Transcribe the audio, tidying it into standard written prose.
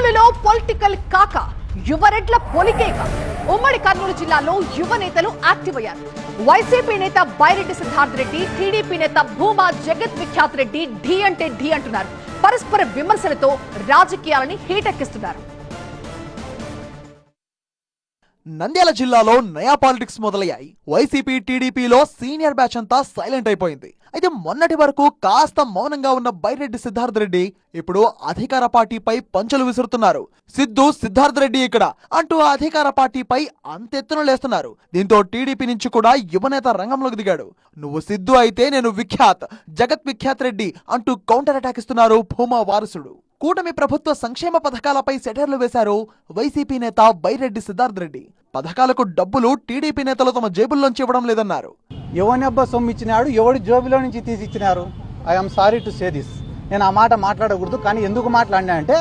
కర్నూలులో పొలిటికల్ కాక యువరెడ్ల పొలికేక. ఉమ్మడి కర్నూలు జిల్లాలో యువ నేతలు యాక్టివ్ అయ్యారు. వైసీపీ నేత బైరెడ్డి సిద్ధార్థ్ రెడ్డి, టీడీపీ నేత భూమా జగత్ విఖ్యాత్ రెడ్డి ఢీ అంటే ఢీ అంటున్నారు. పరస్పర విమర్శలతో రాజకీయాలని హీటెక్కిస్తున్నారు. నంద్యాల జిల్లాలో నయా పాలిటిక్స్ మొదలయ్యాయి. వైసీపీ టీడీపీలో సీనియర్ బ్యాచ్ అంతా సైలెంట్ అయిపోయింది. అయితే మొన్నటి వరకు కాస్త మౌనంగా ఉన్న బైరెడ్డి సిద్ధార్థ్ రెడ్డి ఇప్పుడు అధికార పార్టీపై పంచులు విసురుతున్నారు. సిద్ధార్థ్ రెడ్డి ఇక్కడ అంటూ అధికార పార్టీపై అంతెత్తున లేస్తున్నారు. దీంతో టీడీపీ నుంచి కూడా యువనేత రంగంలోకి దిగాడు. నువ్వు సిద్ధు అయితే నేను విఖ్యాత్, జగత్ విఖ్యాత్ రెడ్డి అంటూ కౌంటర్ అటాక్ ఇస్తున్నారు భూమా వారసుడు. కూటమి ప్రభుత్వ సంక్షేమ పథకాలపై సెటర్లు వేశారు వైసీపీ నేత బైరెడ్డి సిద్ధార్థ్ రెడ్డి. పథకాలకు డబ్బులు టీడీపీ నేతలు తమ జేబుల్లోంచి ఇవ్వడం లేదన్నారు. ఎవరినబ్బా సొమ్ము ఇచ్చినాడు, ఎవడి జోబులో నుంచి తీసి ఇచ్చినారు? I'm sorry to say this. నేను ఆ మాట మాట్లాడకూడదు, కానీ ఎందుకు మాట్లాడినా అంటే